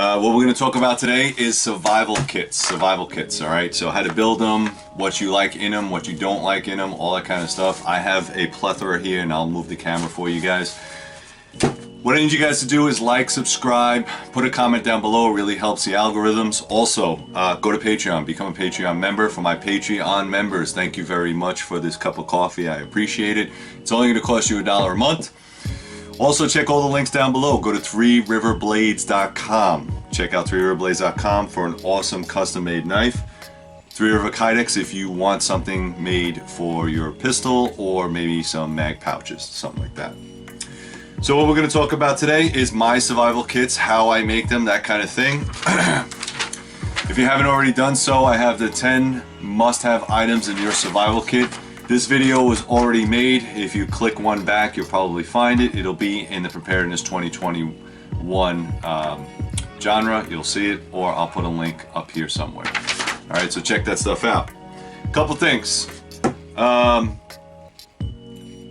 What we're going to talk about today is survival kits, all right? So how to build them, what you like in them, what you don't like in them, all that kind of stuff. I have a plethora here and I'll move the camera for you guys. What I need you guys to do is like, subscribe, put a comment down below. It really helps the algorithms. Also, go to Patreon, become a Patreon member. For my Patreon members, thank you very much for this cup of coffee. I appreciate it. It's only going to cost you $1 a month. Also, check all the links down below. Go to 3riverblades.com. Check out 3riverblades.com for an awesome custom-made knife. 3 River Kydex if you want something made for your pistol or maybe some mag pouches, something like that. So what we're going to talk about today is my survival kits, how I make them, that kind of thing. If you haven't already done so, I have the 10 must-have items in your survival kit. This video was already made. If you click one back, you'll probably find it. It'll be in the Preparedness 2021 genre. You'll see it, or I'll put a link up here somewhere. All right, so check that stuff out. Couple things.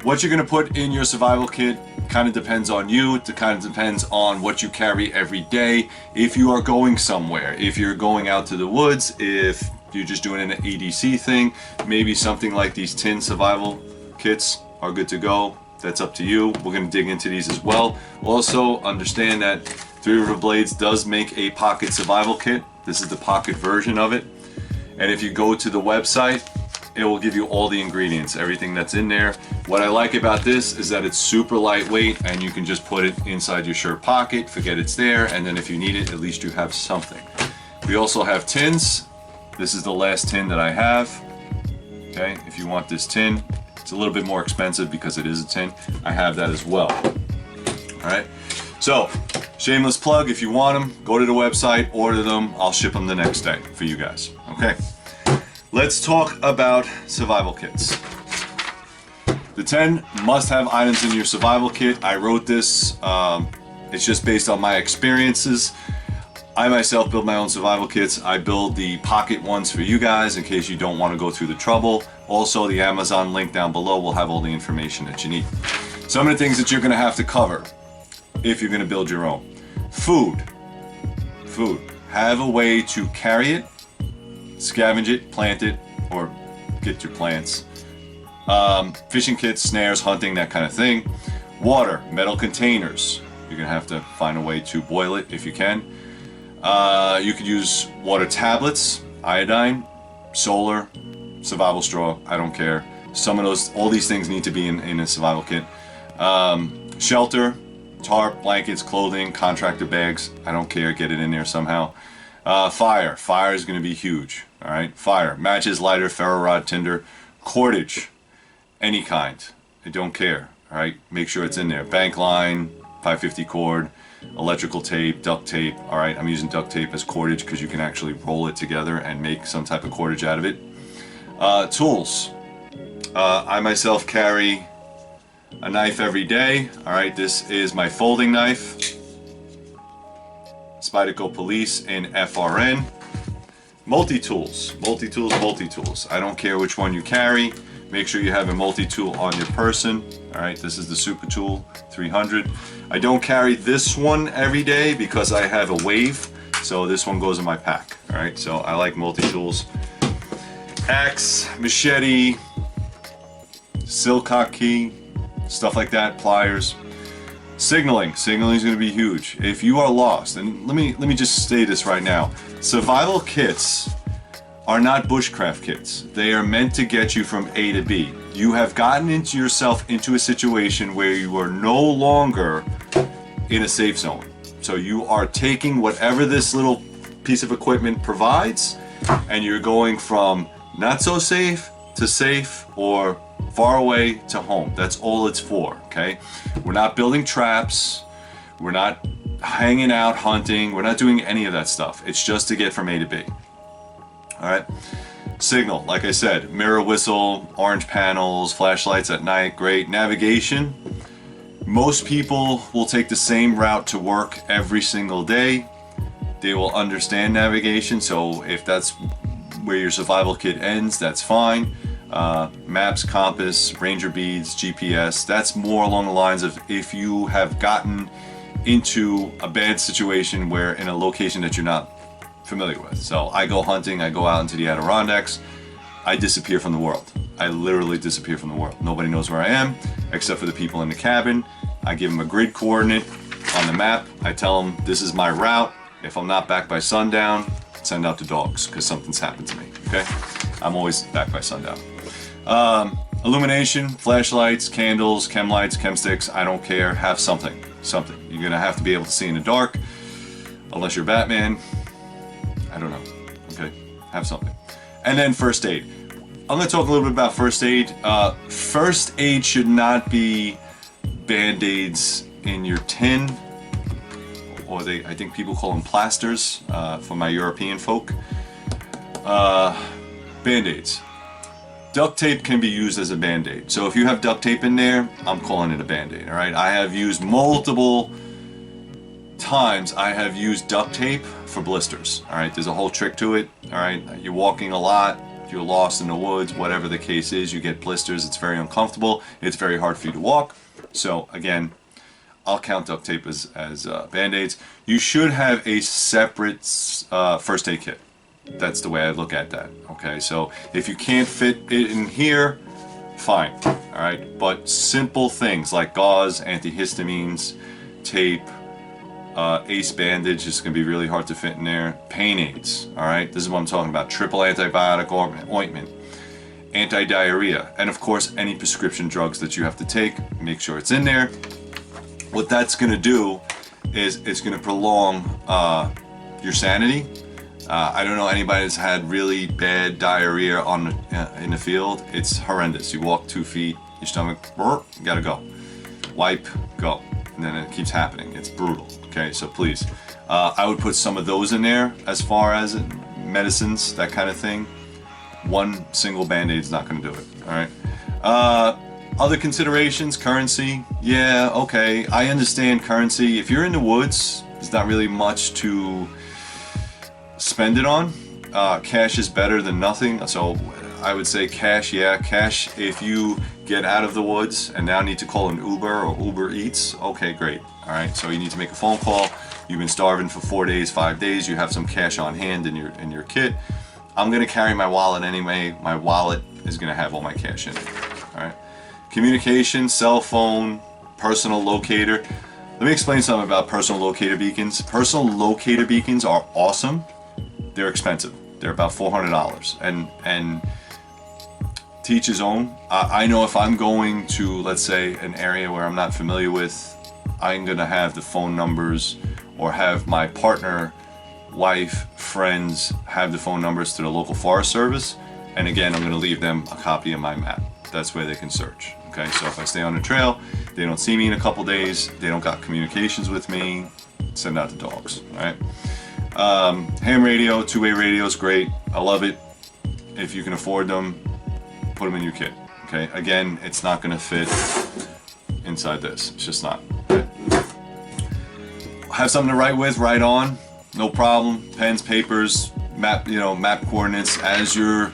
What you're going to put in your survival kit kind of depends on you. It kind of depends on what you carry every day. If you are going somewhere, if you're going out to the woods, if you're just doing an EDC thing, maybe something like these tin survival kits are good to go. That's up to you. We're going to dig into these as well. Also, understand that 3 River Blades does make a pocket survival kit. This is the pocket version of it. And if you go to the website, it will give you all the ingredients, everything that's in there. What I like about this is that it's super lightweight and you can just put it inside your shirt pocket, forget it's there, and then if you need it, at least you have something. We also have tins. This is the last tin that I have. Okay, if you want this tin, it's a little bit more expensive because it is a tin. I have that as well. All right, so shameless plug, if you want them, go to the website, order them. I'll ship them the next day for you guys. Okay. Let's talk about survival kits. The 10 must-have items in your survival kit. I wrote this, it's just based on my experiences. I myself build my own survival kits. I build the pocket ones for you guys in case you don't want to go through the trouble. Also, the Amazon link down below will have all the information that you need. Some of the things that you're going to have to cover if you're going to build your own. Food. Have a way to carry it, scavenge it, plant it, or get your plants. Fishing kits, snares, hunting, that kind of thing. Water, metal containers. You're gonna have to find a way to boil it if you can. You could use water tablets, iodine, solar, survival straw, I don't care. Some of those, all these things need to be in a survival kit. Shelter, tarp, blankets, clothing, contractor bags, I don't care, get it in there somehow. Fire is going to be huge. All right, fire, matches, lighter, Ferro-rod, Tinder, cordage, any kind. I don't care. All right, make sure it's in there. Bank line, 550 cord, electrical tape, duct tape. All right, I'm using duct tape as cordage because you can actually roll it together and make some type of cordage out of it. Tools. I myself carry a knife every day. All right, this is my folding knife. Spyderco Police in FRN. Multi-tools. I don't care which one you carry. Make sure you have a multi-tool on your person. All right, this is the Super Tool 300. I don't carry this one every day because I have a wave, so this one goes in my pack. All right, so I like multi-tools. Axe, machete, Sil-cock key, stuff like that, pliers. Signaling is going to be huge. If you are lost, and let me just say this right now, survival kits are not bushcraft kits. They are meant to get you from A to B. You have gotten yourself into a situation where you are no longer in a safe zone. So you are taking whatever this little piece of equipment provides, and you're going from not so safe to safe, or far away to home. That's all it's for, okay? We're not building traps. We're not hanging out, hunting. We're not doing any of that stuff. It's just to get from A to B. All right? Signal, like I said, mirror, whistle, orange panels, flashlights at night, great. Navigation. Most people will take the same route to work every single day. They will understand navigation, so if that's where your survival kit ends, that's fine. Maps, compass, ranger beads, GPS, that's more along the lines of if you have gotten into a bad situation where in a location that you're not familiar with. So I go hunting, I go out into the Adirondacks, I disappear from the world. I literally disappear from the world. Nobody knows where I am except for the people in the cabin. I give them a grid coordinate on the map. I tell them this is my route. If I'm not back by sundown, send out the dogs because something's happened to me, okay? I'm always back by sundown. Illumination, flashlights, candles, chem lights, chem sticks, I don't care. Have something. You're gonna have to be able to see in the dark, unless you're Batman. I don't know, okay? Have something. And then first aid. I'm gonna talk a little bit about first aid. First aid should not be Band-Aids in your tin, or I think people call them plasters for my European folk. Band-Aids. Duct tape can be used as a Band-Aid. So if you have duct tape in there, I'm calling it a Band-Aid, all right? I have used multiple times, I have used duct tape for blisters, all right? There's a whole trick to it, all right? You're walking a lot, you're lost in the woods, whatever the case is, you get blisters, it's very uncomfortable, it's very hard for you to walk. So again, I'll count duct tape as Band-Aids. You should have a separate first aid kit. That's the way I look at that, okay? So if you can't fit it in here, fine, all right? But simple things like gauze, antihistamines, tape, Aid Bandage is going to be really hard to fit in there. Pain aids, all right? This is what I'm talking about. Triple antibiotic ointment, anti-diarrhea, and of course any prescription drugs that you have to take, make sure it's in there. What that's going to do is it's going to prolong your sanity. I don't know anybody that's had really bad diarrhea in the field. It's horrendous. You walk 2 feet, your stomach, you gotta go. Wipe, go. And then it keeps happening. It's brutal, okay? So please, I would put some of those in there as far as medicines, that kind of thing. One single Band-Aid's not gonna do it, all right? Other considerations, currency, yeah, okay. I understand currency. If you're in the woods, there's not really much to spend it on. Cash is better than nothing, so I would say cash, yeah, cash. If you get out of the woods and now need to call an Uber or Uber Eats, okay, great, all right. So you need to make a phone call. You've been starving for 4 days, 5 days. You have some cash on hand in your kit. I'm gonna carry my wallet anyway. My wallet is gonna have all my cash in it, all right. Communication, cell phone, personal locator. Let me explain something about personal locator beacons. Personal locator beacons are awesome. They're expensive. They're about $400, and to each his own. I know if I'm going to, let's say, an area where I'm not familiar with, I'm gonna have the phone numbers or have my partner, wife, friends have the phone numbers to the local Forest Service, and again, I'm gonna leave them a copy of my map. That's where they can search. Okay, so if I stay on the trail, they don't see me in a couple days, they don't got communications with me, send out the dogs, all right? Ham radio, two-way radio is great. I love it. If you can afford them, put them in your kit. Okay. Again, it's not going to fit inside this. It's just not. Okay? Have something to write with. Write on. No problem. Pens, papers, map. Map coordinates. As you're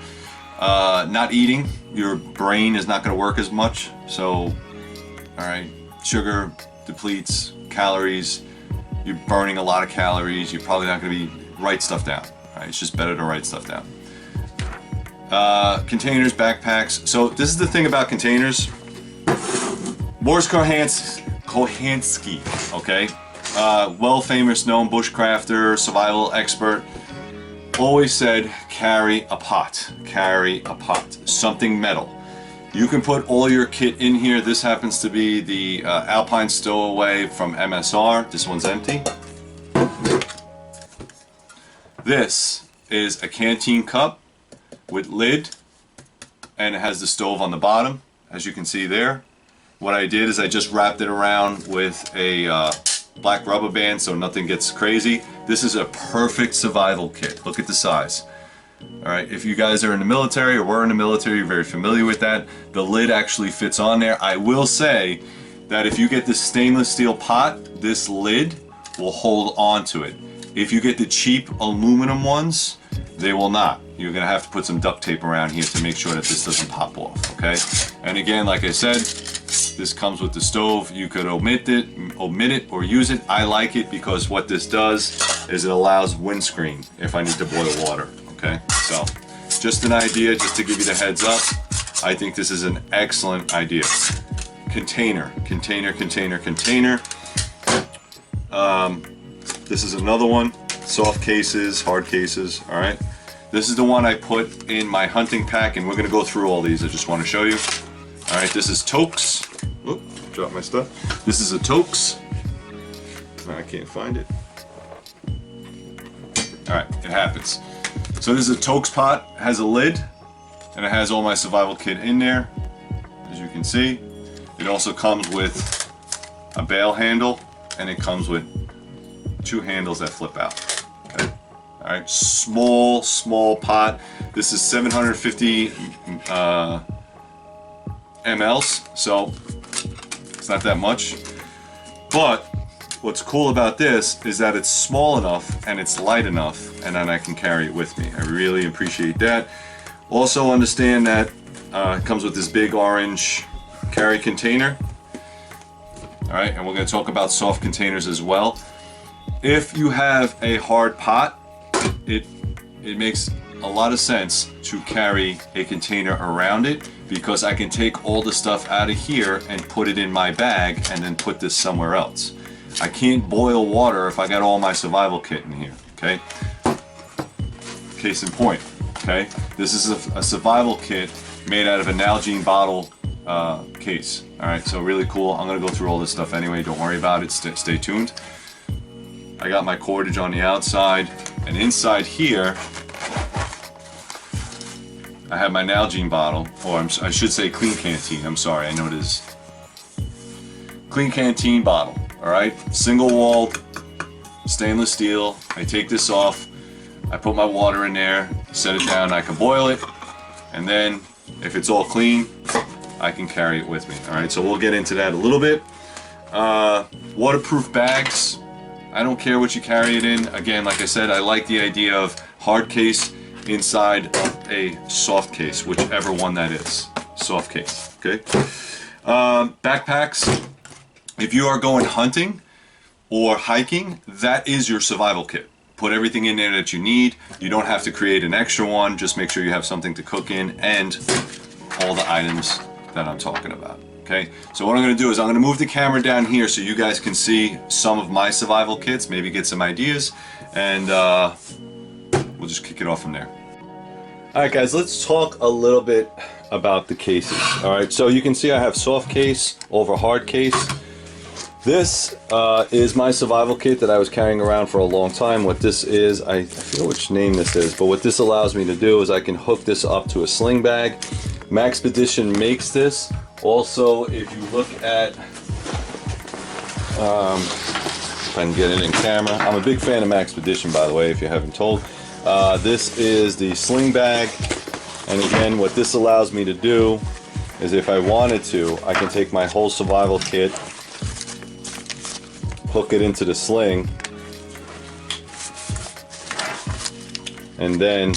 not eating, your brain is not going to work as much. So, all right. Sugar depletes calories. You're burning a lot of calories. You're probably not going to write stuff down. Right? It's just better to write stuff down. Containers, backpacks. So this is the thing about containers. Boris Kohansky, okay, well famous, known bushcrafter, survival expert, always said carry a pot, something metal. You can put all your kit in here. This happens to be the Alpine Stowaway from MSR. This one's empty. This is a Canteen cup with lid, and it has the stove on the bottom, as you can see there. What I did is I just wrapped it around with a black rubber band so nothing gets crazy. This is a perfect survival kit. Look at the size. All right, if you guys are in the military or were in the military, you're very familiar with that. The lid actually fits on there. I will say that if you get this stainless steel pot, this lid will hold on to it. If you get the cheap aluminum ones, they will not. You're gonna have to put some duct tape around here to make sure that this doesn't pop off, okay? And again, like I said, This comes with the stove. You could omit it or use it. I like it because what this does is it allows windscreen if I need to boil water, okay? So, just an idea, just to give you the heads up. I think this is an excellent idea. Container. This is another one. Soft cases, hard cases, all right? This is the one I put in my hunting pack, and we're gonna go through all these. I just wanna show you. All right, this is toques. Oop, dropped my stuff. This is a toques. I can't find it. All right, it happens. So this is a toques pot, it has a lid, and it has all my survival kit in there, as you can see. It also comes with a bail handle, and it comes with 2 handles that flip out, okay? All right, small pot. This is 750 mLs, so it's not that much. But what's cool about this is that it's small enough and it's light enough, and then I can carry it with me. I really appreciate that. Also understand that it comes with this big orange carry container. All right, and we're going to talk about soft containers as well. If you have a hard pot, it makes a lot of sense to carry a container around it, because I can take all the stuff out of here and put it in my bag and then put this somewhere else. I can't boil water if I got all my survival kit in here, okay? Case in point, okay? This is a survival kit made out of an Nalgene bottle case. All right, so really cool. I'm gonna go through all this stuff anyway, don't worry about it, stay tuned. I got my cordage on the outside, and inside here, I have my Nalgene bottle, or I should say clean canteen, I'm sorry, I know it is. Clean canteen bottle, all right? Single walled, stainless steel. I take this off, I put my water in there, set it down, I can boil it, and then if it's all clean, I can carry it with me, all right? So we'll get into that a little bit. Waterproof bags, I don't care what you carry it in. Again, like I said, I like the idea of hard case inside of a soft case, whichever one that is. Soft case, okay? Backpacks, if you are going hunting or hiking, that is your survival kit. Put everything in there that you need. You don't have to create an extra one. Just make sure you have something to cook in and all the items that I'm talking about, okay? So what I'm gonna do is I'm gonna move the camera down here so you guys can see some of my survival kits, maybe get some ideas, and we'll just kick it off from there. All right, guys, let's talk a little bit about the cases. All right, so you can see I have soft case over hard case. This is my survival kit that I was carrying around for a long time. What this is, I forget which name this is, but what this allows me to do is I can hook this up to a sling bag. Maxpedition makes this. Also, if you look at, if I can get it in camera, I'm a big fan of Maxpedition, by the way, if you haven't told. This is the sling bag, and again, what this allows me to do is if I wanted to, I can take my whole survival kit, hook it into the sling, and then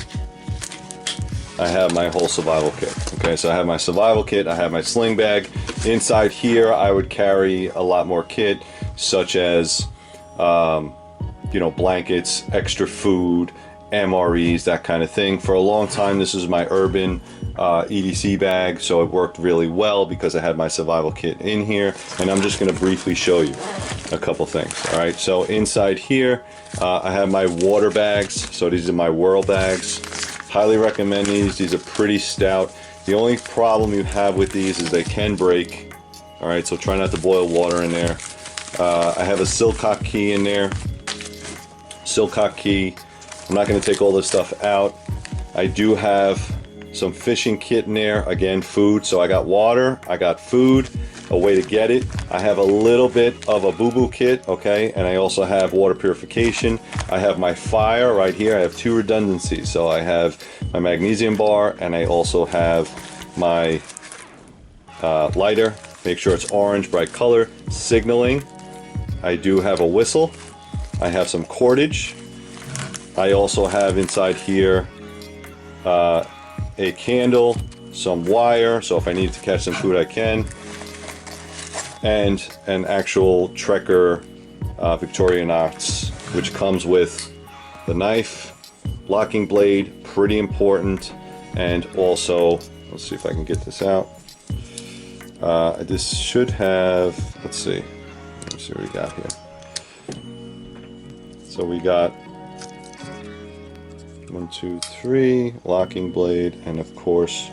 I have my whole survival kit. Okay, so I have my survival kit, I have my sling bag. Inside here, I would carry a lot more kit, such as, you know, blankets, extra food, MREs, that kind of thing. For a long time, this was my urban EDC bag, so it worked really well because I had my survival kit in here, and I'm just going to briefly show you a couple things. All right, so inside here, I have my water bags. So these are my Whirl bags. Highly recommend these. These are pretty stout. The only problem you have with these is they can break. All right, so try not to boil water in there. I have a Sil-cock key in there. Sil-cock key. I'm not going to take all this stuff out. I do have some fishing kit in there. Again, food. So I got water, I got food, a way to get it. I have a little bit of a boo-boo kit, okay? And I also have water purification. I have my fire right here. I have 2 redundancies. So I have my magnesium bar, and I also have my lighter. Make sure it's orange, bright color. Signaling. I do have a whistle. I have some cordage. I also have inside here a candle, some wire, so if I need to catch some food I can. and an actual Trekker Victorinox, which comes with the knife, locking blade, pretty important, and also, let's see if I can get this out. This should have, let's see what we got here. So we got 1, 2, 3, locking blade, and of course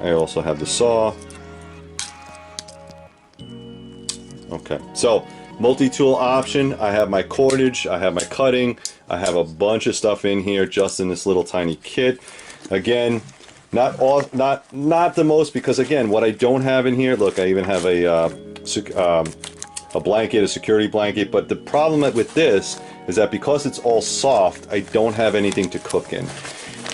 I also have the saw. Okay, so multi-tool option. I have my cordage, I have my cutting, I have a bunch of stuff in here just in this little tiny kit. Again, not the most, because again, what I don't have in here, look, I even have a blanket, a security blanket, but the problem with this is that because it's all soft, I don't have anything to cook in.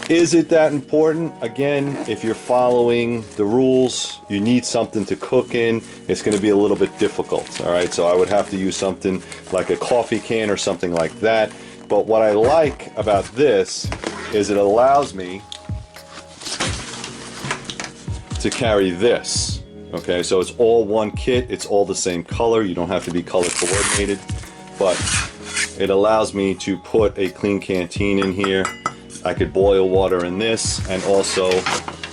Is it that important? Again, if you're following the rules, you need something to cook in, it's going to be a little bit difficult, all right? So I would have to use something like a coffee can or something like that. But what I like about this is it allows me to carry this. Okay, so it's all one kit, it's all the same color, you don't have to be color coordinated, but it allows me to put a clean canteen in here. I could boil water in this, and also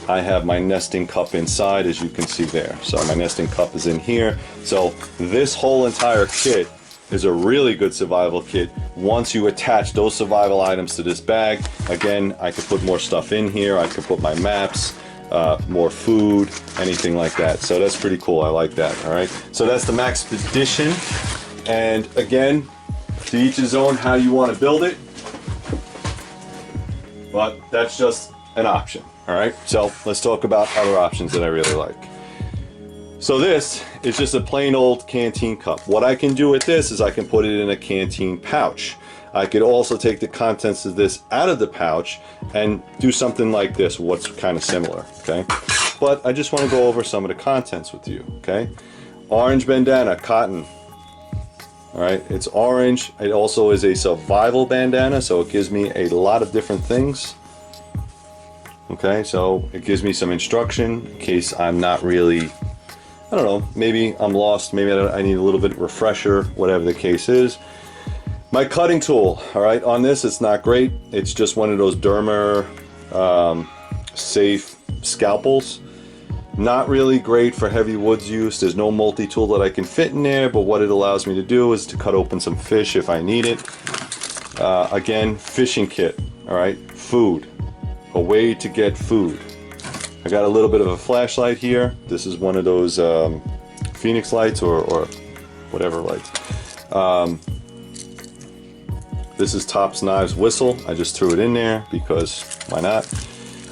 I have my nesting cup inside, as you can see there. So my nesting cup is in here. So this whole entire kit is a really good survival kit once you attach those survival items to this bag. Again, I could put more stuff in here, I could put my maps, more food, anything like that. So that's pretty cool, I like that, all right? So that's the Maxpedition, and again, to each his own how you want to build it, but that's just an option, all right? So let's talk about other options that I really like. So this is just a plain old canteen cup. What I can do with this is I can put it in a canteen pouch. I could also take the contents of this out of the pouch and do something like this, what's kind of similar, okay? But I just want to go over some of the contents with you, okay? Orange bandana, cotton. All right, it's orange. It also is a survival bandana, so it gives me a lot of different things. Okay, so it gives me some instruction in case I'm not really, I don't know, maybe I'm lost, maybe I need a little bit of refresher, whatever the case is. My cutting tool, all right, on this it's not great. It's just one of those Dermer safe scalpels. Not really great for heavy woods use. There's no multi-tool that I can fit in there, but what it allows me to do is to cut open some fish if I need it. Again, fishing kit, all right, food, a way to get food. I got a little bit of a flashlight here. This is one of those Phoenix lights or whatever lights. This is Tarps Knives Whistle. I just threw it in there because why not?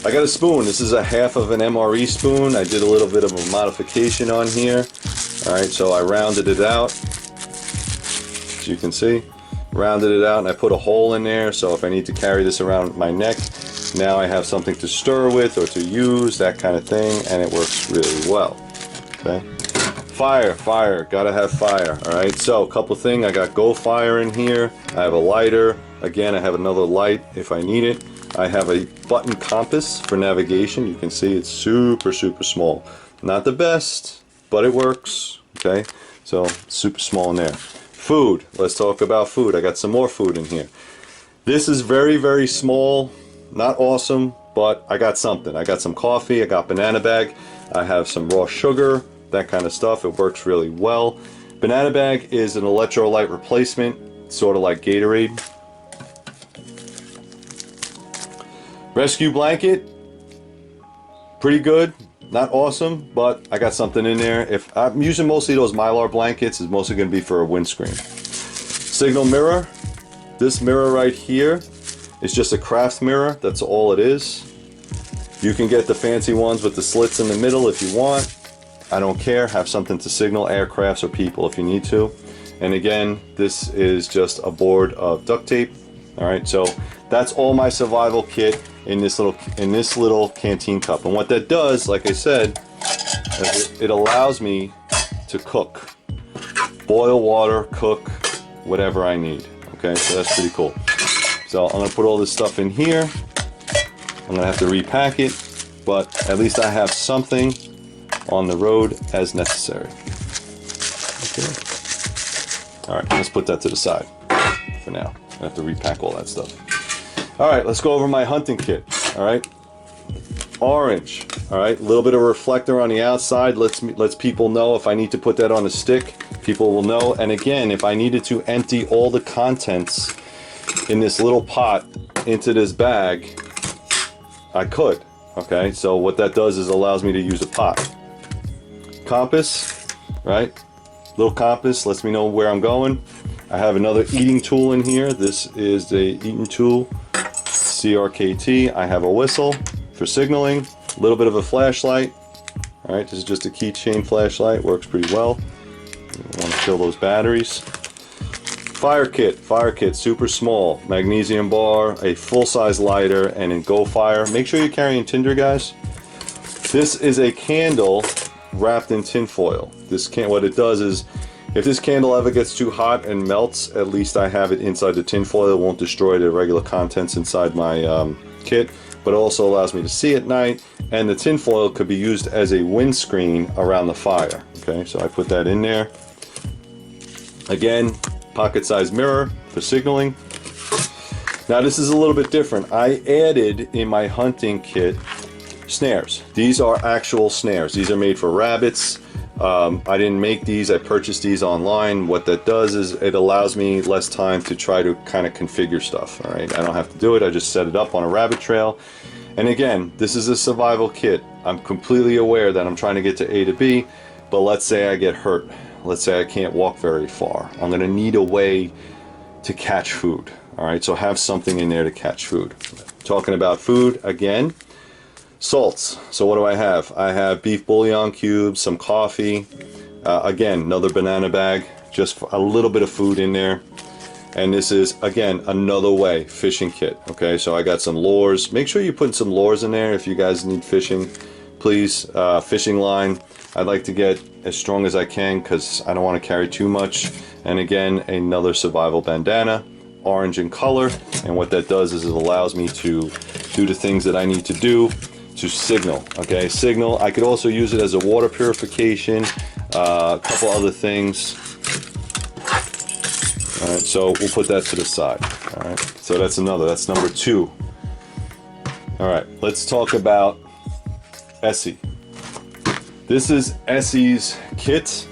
I got a spoon. This is a half of an MRE spoon. I did a little bit of a modification on here. All right, so I rounded it out, as you can see. Rounded it out and I put a hole in there, so if I need to carry this around my neck, now I have something to stir with or to use, that kind of thing, and it works really well, okay? Fire, gotta have fire, all right? So a couple things, I got Go Fire in here. I have a lighter. Again, I have another light if I need it. I have a button compass for navigation. You can see it's super, super small. Not the best, but it works, okay? So super small in there. Food, let's talk about food. I got some more food in here. This is very, very small, not awesome, but I got something. I got some coffee, I got banana bag, I have some raw sugar, that kind of stuff. It works really well. Banana bag is an electrolyte replacement, sort of like Gatorade. Rescue blanket, pretty good, not awesome, but I got something in there. If I'm using mostly those Mylar blankets, it's mostly going to be for a windscreen. Signal mirror, this mirror right here is just a craft mirror, that's all it is. You can get the fancy ones with the slits in the middle if you want. I don't care, have something to signal aircrafts or people if you need to. And again, this is just a board of duct tape. All right, so that's all my survival kit in this little canteen cup. And what that does, like I said, it allows me to cook, boil water, cook, whatever I need. Okay, so that's pretty cool. So I'm gonna put all this stuff in here. I'm gonna have to repack it, but at least I have something on the road as necessary. Okay. All right, let's put that to the side for now. I have to repack all that stuff. All right, let's go over my hunting kit. All right, orange. All right, a little bit of reflector on the outside. Lets people know if I need to put that on a stick. People will know. And again, if I needed to empty all the contents in this little pot into this bag, I could. Okay, so what that does is allows me to use a pot. Compass, right? Little compass lets me know where I'm going. I have another eating tool in here. This is the eating tool, CRKT. I have a whistle for signaling, a little bit of a flashlight. All right, this is just a keychain flashlight, works pretty well. You want to fill those batteries. Fire kit, super small, magnesium bar, a full-size lighter, and in Go Fire. Make sure you're carrying Tinder, guys. This is a candle wrapped in tin foil. What it does is, if this candle ever gets too hot and melts, at least I have it inside the tin foil. It won't destroy the regular contents inside my kit, but it also allows me to see at night, and the tin foil could be used as a windscreen around the fire. Okay, so I put that in there. Again, pocket-sized mirror for signaling. Now this is a little bit different. I added in my hunting kit snares. These are actual snares. These are made for rabbits. I didn't make these, I purchased these online. What that does is it allows me less time to try to kind of configure stuff. All right, I don't have to do it. I just set it up on a rabbit trail. And again, this is a survival kit. I'm completely aware that I'm trying to get to A to B, but let's say I get hurt. Let's say I can't walk very far. I'm gonna need a way to catch food. All right, so have something in there to catch food. Talking about food again, salts. So what do I have? I have beef bouillon cubes, some coffee, again, another banana bag, just a little bit of food in there. And this is, again, another way, fishing kit. Okay, so I got some lures. Make sure you put some lures in there if you guys need fishing, please. Fishing line. I'd like to get as strong as I can because I don't want to carry too much. And again, another survival bandana, orange in color. And what that does is it allows me to do the things that I need to do to signal. Okay, signal. I could also use it as a water purification, a couple other things. All right, so we'll put that to the side. All right, so that's number 2. All right, let's talk about Essie. This is Essie's kit.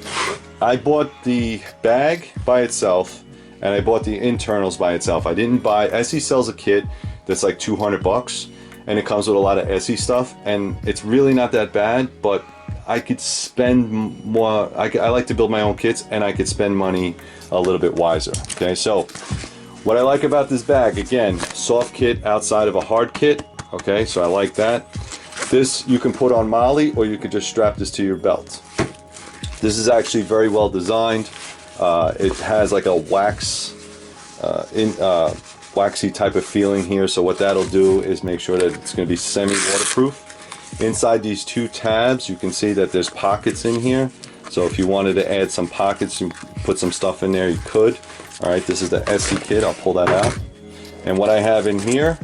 I bought the bag by itself and I bought the internals by itself. I didn't buy, Essie sells a kit that's like $200 and it comes with a lot of Essie stuff and it's really not that bad, but I could spend more, I like to build my own kits and I could spend money a little bit wiser. Okay, so what I like about this bag, again, soft kit outside of a hard kit. Okay, so I like that. This you can put on Molly or you could just strap this to your belt. This is actually very well designed. It has like a waxy type of feeling here. So what that'll do is make sure that it's going to be semi-waterproof. Inside these 2 tabs, you can see that there's pockets in here. So if you wanted to add some pockets, you put some stuff in there, you could. All right, this is the Essie kit. I'll pull that out. And what I have in here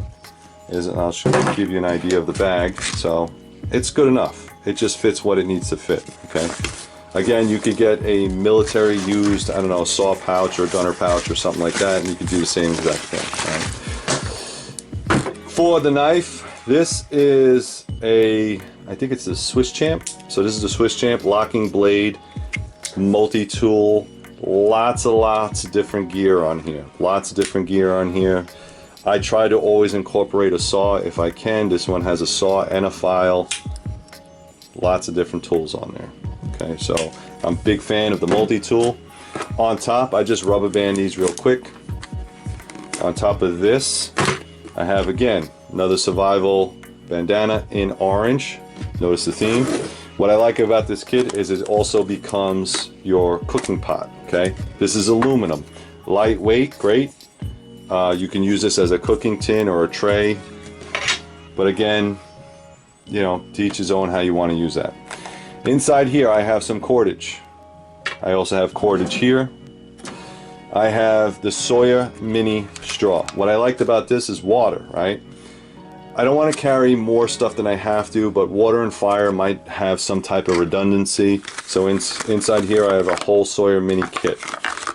is, I'll give you an idea of the bag. So it's good enough. It just fits what it needs to fit. Okay. Again, you could get a military used, I don't know, saw pouch or gunner pouch or something like that, and you could do the same exact thing. Right? For the knife, this is I think it's the Swiss Champ. So this is the Swiss Champ locking blade, multi-tool, lots of different gear on here. Lots of different gear on here. I try to always incorporate a saw if I can. This one has a saw and a file. Lots of different tools on there. Okay, so I'm a big fan of the multi-tool. On top, I just rubber band these real quick. On top of this, I have, again, another survival bandana in orange. Notice the theme. What I like about this kit is it also becomes your cooking pot. Okay, this is aluminum, lightweight, great. You can use this as a cooking tin or a tray, but again, you know, to each his own how you want to use that. Inside here I have some cordage. I also have cordage here. I have the Sawyer mini straw. What I liked about this is water, right? I don't want to carry more stuff than I have to, but water and fire might have some type of redundancy. So inside here I have a whole Sawyer mini kit.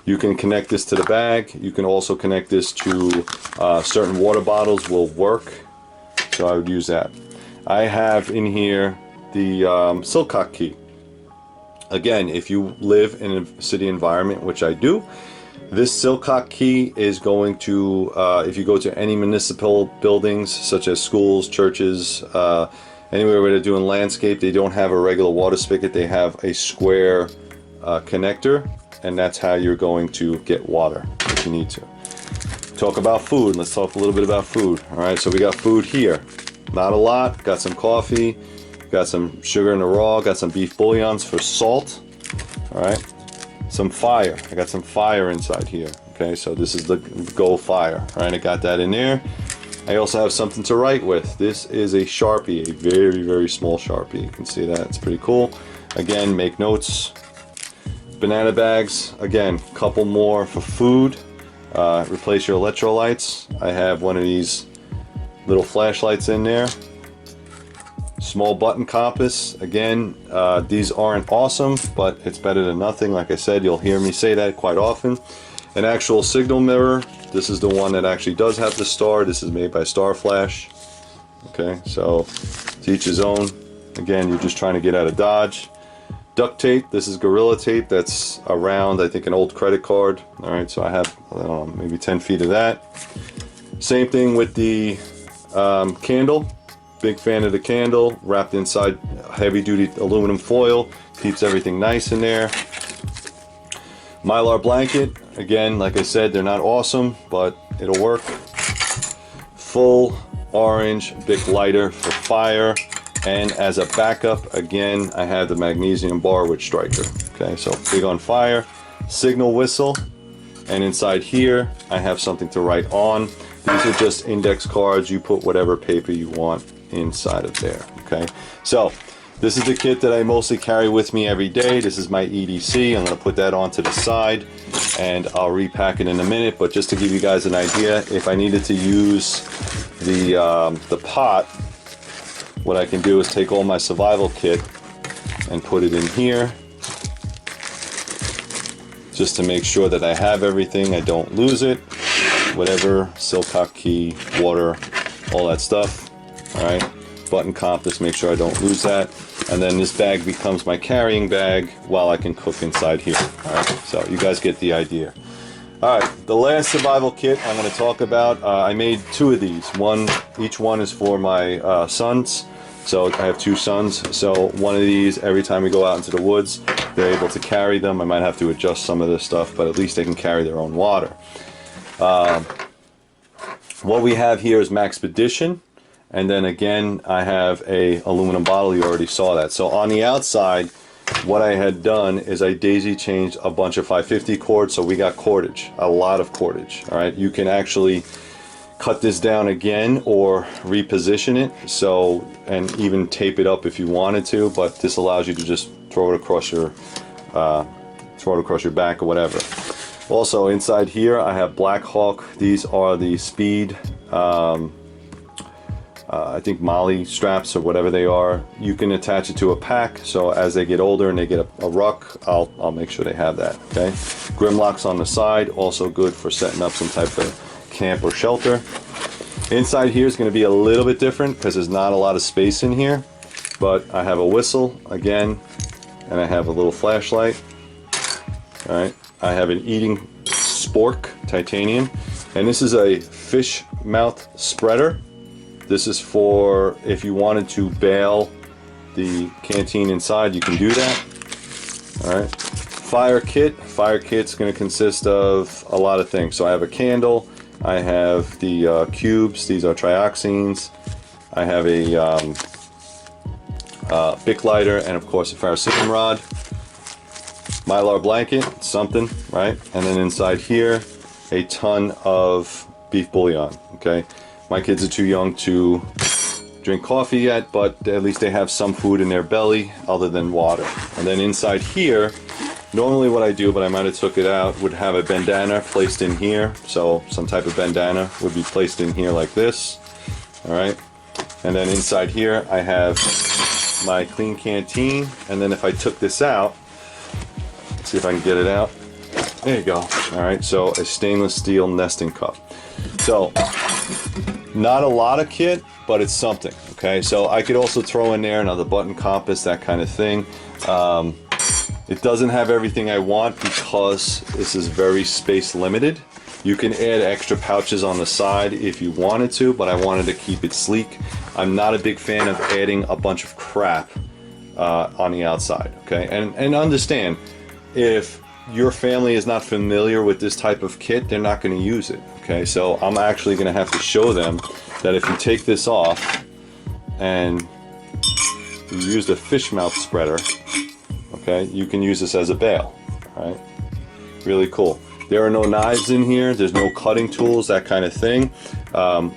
You can connect this to the bag. You can also connect this to certain water bottles will work. So I would use that. I have in here the Sil-cock key. Again, if you live in a city environment, which I do, this Sil-cock key is going to, if you go to any municipal buildings, such as schools, churches, anywhere where they're doing landscape, they don't have a regular water spigot, they have a square connector, and that's how you're going to get water if you need to. Talk about food. Let's talk a little bit about food. All right, so we got food here. Not a lot. Got some coffee, got some sugar in the raw, got some beef bouillons for salt. All right. Some fire. I got some fire inside here. Okay, so this is the Go fire. All right, I got that in there. I also have something to write with. This is a Sharpie, a very, very small Sharpie. You can see that. It's pretty cool. Again, make notes. Banana bags. Again, couple more for food. Replace your electrolytes. I have one of these little flashlights in there. Small button compass. Again, these aren't awesome, but it's better than nothing. Like I said, you'll hear me say that quite often. An actual signal mirror. This is the one that actually does have the star. This is made by Star Flash. Okay, so to each his own. Again, you're just trying to get out of Dodge. Duct tape. This is Gorilla tape that's around, I think, an old credit card. All right, so I have, I don't know, maybe 10 feet of that. Same thing with the candle. Big fan of the candle, wrapped inside heavy duty aluminum foil, keeps everything nice in there. Mylar blanket, again, like I said, they're not awesome, but it'll work. Full orange Bic lighter for fire, and as a backup, again, I have the magnesium bar with Striker. Okay, so big on fire. Signal whistle, and inside here, I have something to write on. These are just index cards. You put whatever paper you want inside of there. Okay, so this is the kit that I mostly carry with me every day. This is my EDC. I'm going to put that onto the side and I'll repack it in a minute, but just to give you guys an idea, if I needed to use the pot, what I can do is take all my survival kit and put it in here just to make sure that I have everything, I don't lose it. Whatever, Sil-cock key, water, all that stuff. Alright, button compass, make sure I don't lose that. And then this bag becomes my carrying bag while I can cook inside here. Alright, so you guys get the idea. Alright, the last survival kit I'm going to talk about, I made two of these. Each one is for my sons. So I have two sons, so one of these, every time we go out into the woods, they're able to carry them. I might have to adjust some of this stuff, but at least they can carry their own water. What we have here is Maxpedition, and then again I have a aluminum bottle. You already saw that. So on the outside, what I had done is I daisy changed a bunch of 550 cords, so we got cordage, a lot of cordage. All right, you can actually cut this down again or reposition it, so, and even tape it up if you wanted to, but this allows you to just throw it across your back or whatever. Also inside here I have Black Hawk. These are the speed I think Molly straps or whatever they are. You can attach it to a pack, so as they get older and they get a ruck, I'll make sure they have that. Okay, Grimlocks on the side, also good for setting up some type of camp or shelter. Inside here is going to be a little bit different because there's not a lot of space in here, but I have a whistle again, and I have a little flashlight. All right, I have an eating spork, titanium, and this is a fish mouth spreader. This is for if you wanted to bail the canteen inside, you can do that. All right, fire kit. Fire kit's going to consist of a lot of things. So I have a candle, I have the cubes, these are trioxines, I have a Bic lighter, and of course a ferrocerium rod. Mylar blanket, something, right? And then inside here, a ton of beef bouillon, okay? My kids are too young to drink coffee yet, but at least they have some food in their belly other than water. And then inside here, normally what I do, but I might have took it out, would have a bandana placed in here. So some type of bandana would be placed in here like this, all right? And then inside here I have my clean canteen, and then if I took this out, let's see if I can get it out. There you go. All right, so a stainless steel nesting cup. So not a lot of kit, but it's something. Okay, so I could also throw in there another button compass, that kind of thing. It doesn't have everything I want because this is very space limited. You can add extra pouches on the side if you wanted to, but I wanted to keep it sleek. I'm not a big fan of adding a bunch of crap on the outside, okay? And understand, if your family is not familiar with this type of kit, they're not going to use it, okay? So I'm actually going to have to show them that if you take this off and you use the fish mouth spreader, okay, you can use this as a bail, all right? Really cool. There are no knives in here, there's no cutting tools, that kind of thing.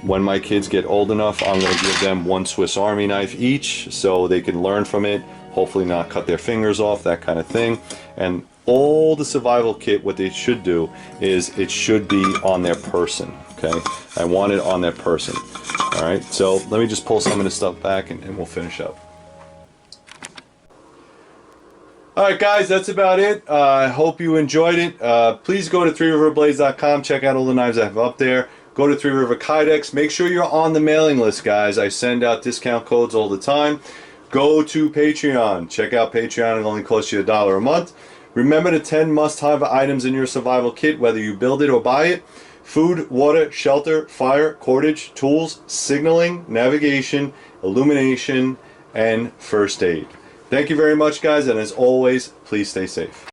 When my kids get old enough, I'm going to give them one Swiss Army knife each so they can learn from it, hopefully not cut their fingers off, that kind of thing. And all the survival kit, what they should do is it should be on their person, okay? I want it on their person, all right? So let me just pull some of this stuff back and we'll finish up. Alright guys, that's about it. I hope you enjoyed it. Please go to threeriverblades.com, check out all the knives I have up there. Go to 3 River Kydex. Make sure you're on the mailing list, guys. I send out discount codes all the time. Go to Patreon. Check out Patreon. It only costs you $1 a month. Remember the 10 must-have items in your survival kit, whether you build it or buy it. Food, water, shelter, fire, cordage, tools, signaling, navigation, illumination, and first aid. Thank you very much, guys, and as always, please stay safe.